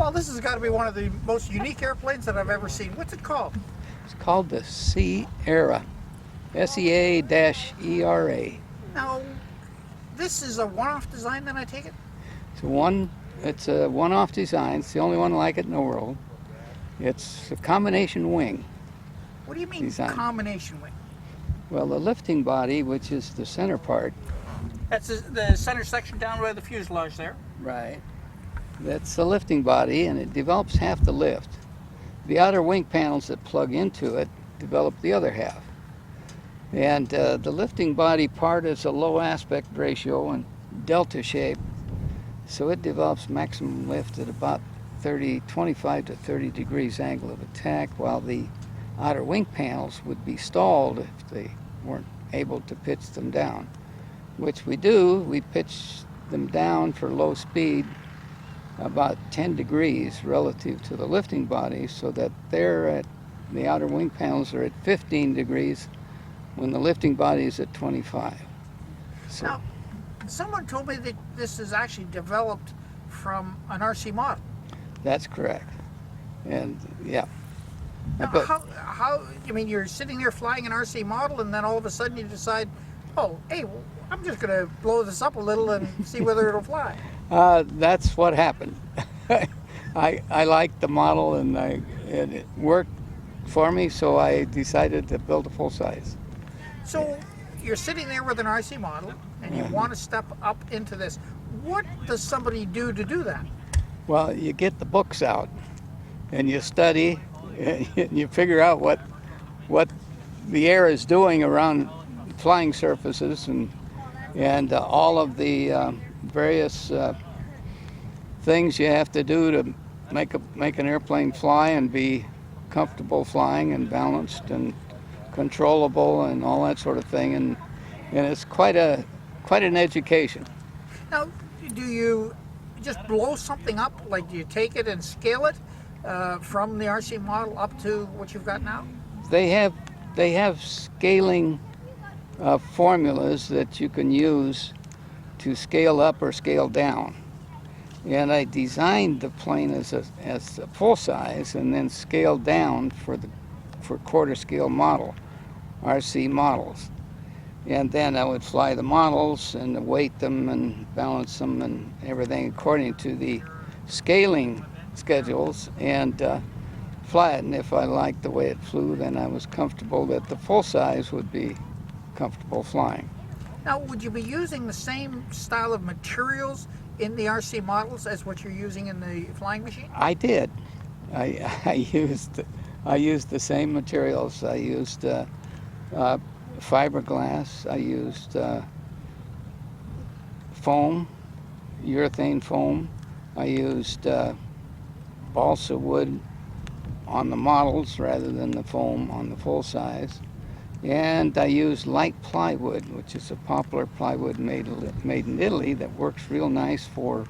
Paul, this has got to be one of the most unique airplanes that I've ever seen. What's it called? It's called the Sierra, SEA-ERA. Now, this is a one-off design, then I take it? It's a one-off design. It's the only one like it in the world. It's a combination wing. What do you mean design. Combination wing? Well, the lifting body, which is the center part. That's the center section down by the fuselage there. Right. That's the lifting body, and it develops half the lift. The outer wing panels that plug into it develop the other half. And the lifting body part is a low aspect ratio and delta shape, so it develops maximum lift at about 25 to 30 degrees angle of attack, while the outer wing panels would be stalled if they weren't able to pitch them down, which we do. We pitch them down for low speed about 10 degrees relative to the lifting body, so that the outer wing panels are at 15 degrees when the lifting body is at 25. So, now, someone told me that this is actually developed from an RC model. that's correct. And yeah. Now, But how, I mean, you're sitting there flying an RC model, and then all of a sudden you decide, oh, hey, well, I'm just going to blow this up a little and see whether it'll fly. that's what happened. I liked the model, and it worked for me, so I decided to build a full size. So you're sitting there with an RC model, and you want to step up into this. What does somebody do to do that? Well, you get the books out, and you study, and you figure out what the air is doing around flying surfaces, and all of the various things you have to do to make an airplane fly and be comfortable flying and balanced and controllable and all that sort of thing, and it's quite an education. Now, do you just blow something up? Like, do you take it and scale it from the RC model up to what you've got now? They have scaling formulas that you can use to scale up or scale down. And I designed the plane as a full size, and then scaled down for quarter scale model, RC models. And then I would fly the models and weight them and balance them and everything according to the scaling schedules, and fly it. And if I liked the way it flew, then I was comfortable that the full size would be comfortable flying. Now, would you be using the same style of materials in the RC models as what you're using in the flying machine? I did. I used the same materials. I used fiberglass. I used foam, urethane foam. I used balsa wood on the models rather than the foam on the full size. And I used light plywood, which is a poplar plywood made in Italy that works real nice for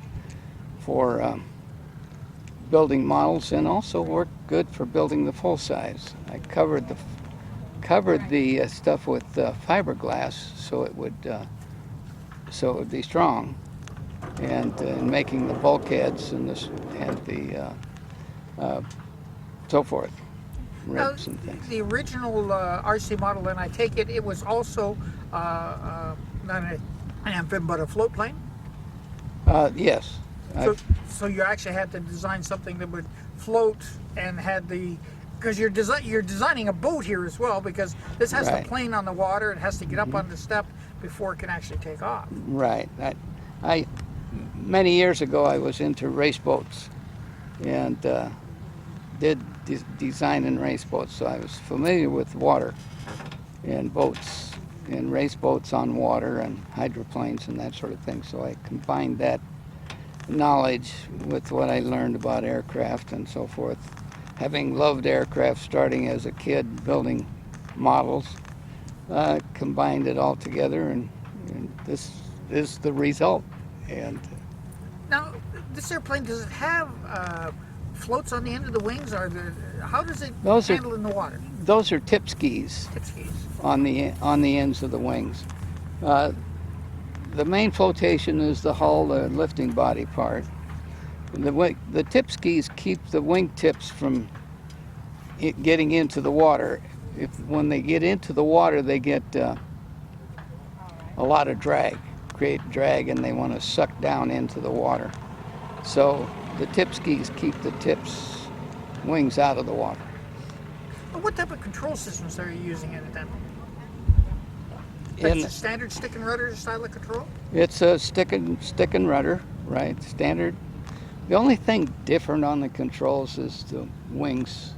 building models, and also worked good for building the full size. I covered the stuff with fiberglass so it would be strong, and in making the bulkheads and the so forth. Ribs and things. The original RC model, and I take it was also not an amphib but a float plane? Yes. So you actually had to design something that would float and had because you're designing a boat here as well, because this has to plane on the water, it has to get up on the step before it can actually take off. Right. Many years ago I was into race boats, and did design in race boats, so I was familiar with water and boats and race boats on water and hydroplanes and that sort of thing. So I combined that knowledge with what I learned about aircraft and so forth. Having loved aircraft starting as a kid building models, combined it all together, and this is the result. And now, this airplane, does it have floats on the end of the wings, or how does it handle in the water? Those are tip skis. Tip skis. On the ends of the wings. The main flotation is the hull, the lifting body part, The tip skis keep the wing tips from getting into the water. When they get into the water, they get a lot of drag, create drag, and they want to suck down into the water. So the tip skis keep the wings out of the water. What type of control systems are you using in it then? It's a standard stick and rudder style of control? It's a stick and rudder, right? Standard. The only thing different on the controls is the wings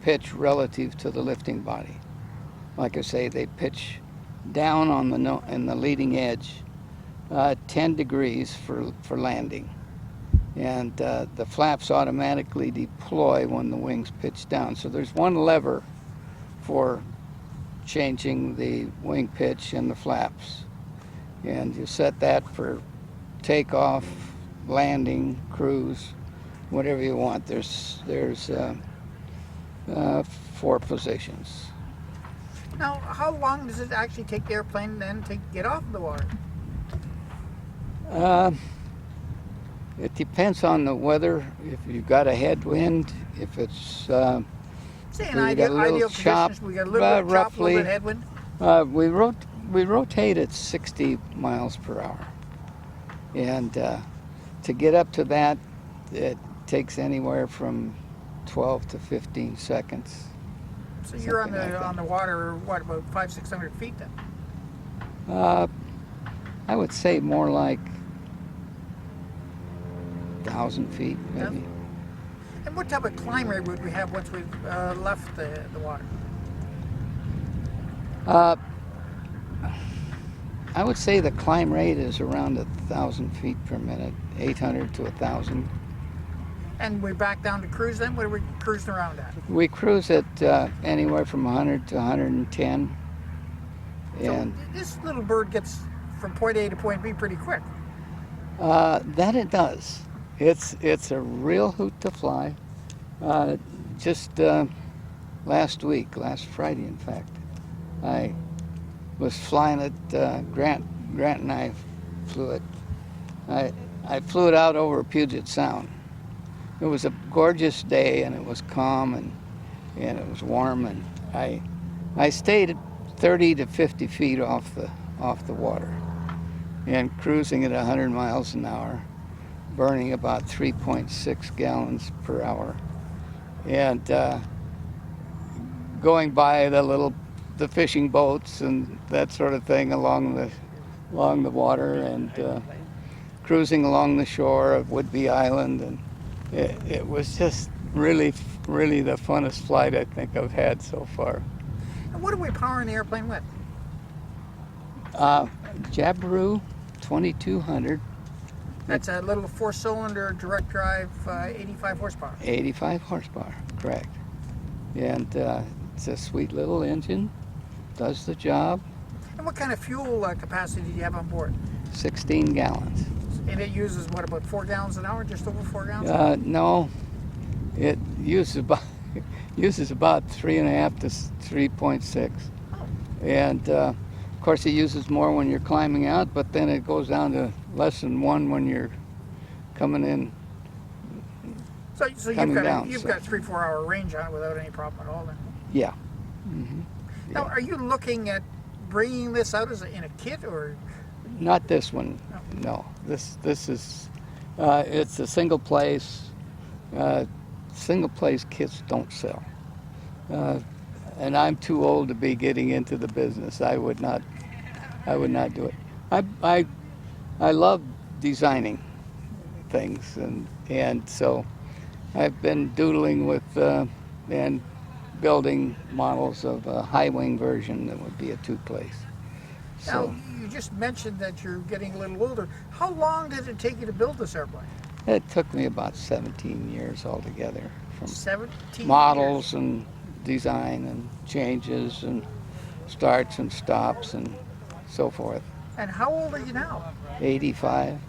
pitch relative to the lifting body. Like I say, they pitch down on in the leading edge, 10 degrees for landing, and the flaps automatically deploy when the wings pitch down. So there's one lever for changing the wing pitch and the flaps, and you set that for takeoff, landing, cruise, whatever you want. There's 4 positions. Now, how long does it actually take the airplane then to get off the water? It depends on the weather. If you've got a headwind, if it's say an ideal conditions, we got a little bit of chop, a little bit of headwind. We rotate at 60 miles per hour, and to get up to that, it takes anywhere from 12 to 15 seconds. So you're on the water, what, about 500-600 feet then? I would say more like 1,000 feet, maybe. Yeah. And what type of climb rate would we have once we've left the water? I would say the climb rate is around 1,000 feet per minute, 800 to 1,000. And we're back down to cruise then? What are we cruising around at? We cruise at anywhere from 100 to 110. And so this little bird gets from point A to point B pretty quick. That it does. It's a real hoot to fly. Just last Friday in fact, I was flying it. Grant and I flew it. I flew it out over Puget Sound. It was a gorgeous day, and it was calm, and it was warm, and I stayed at 30 to 50 feet off the water, and cruising at 100 miles an hour, burning about 3.6 gallons per hour, and going by the fishing boats and that sort of thing along the water, and cruising along the shore of Whidbey Island, and it was just really the funnest flight I think I've had so far. And what are we powering the airplane with? Jabiru 2200. That's a little 4-cylinder direct drive, 85 horsepower. 85 horsepower, correct. And it's a sweet little engine, does the job. And what kind of fuel capacity do you have on board? 16 gallons. And it uses, what, about 4 gallons an hour, just over 4 gallons? No, it uses about 3.5 to 3.6. And of course it uses more when you're climbing out, but then it goes down to less than 1 when you're coming in. So you've got 3-4 hour range on it without any problem at all then? Yeah. Mm-hmm. Yeah. Now, are you looking at bringing this out in a kit, or? Not this one. No. This is it's a single place. Single place kits don't sell, and I'm too old to be getting into the business. I would not do it. I love designing things, and so I've been doodling with and building models of a high wing version that would be a 2-place. So, now, you just mentioned that you're getting a little older. How long did it take you to build this airplane? it took me about 17 years altogether, from 17 models years. and design and changes and starts and stops and so forth. And how old are you now? 85.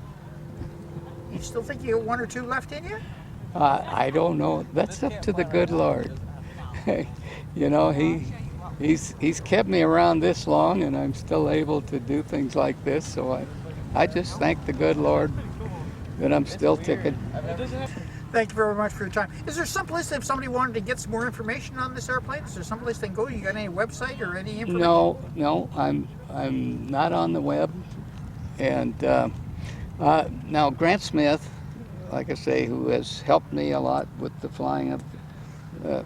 You still think you got 1 or 2 left in you? I don't know. That's up to the good Lord. You know, He's kept me around this long, and I'm still able to do things like this. So I just thank the good Lord but I'm still ticking. Thank you very much for your time. Is there someplace if somebody wanted to get some more information on this airplane? Is there someplace they can go? You got any website or any information? No, I'm not on the web. And now Grant Smith, like I say, who has helped me a lot with the flying of the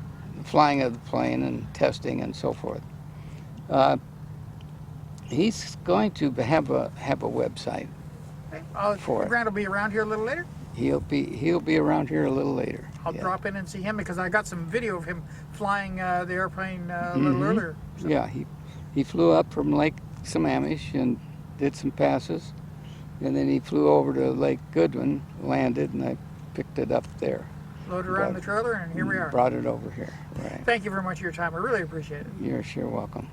plane and testing and so forth. He's going to have a website for it. Grant will be around here a little later. He'll be around here a little later. I'll drop in and see him because I got some video of him flying the airplane a little earlier. So. Yeah, he flew up from Lake Sammamish and did some passes, and then he flew over to Lake Goodwin, landed, and I picked it up there. Loaded around the trailer, and here we are. Brought it over here. Right. Thank you very much for your time. I really appreciate it. You're sure welcome.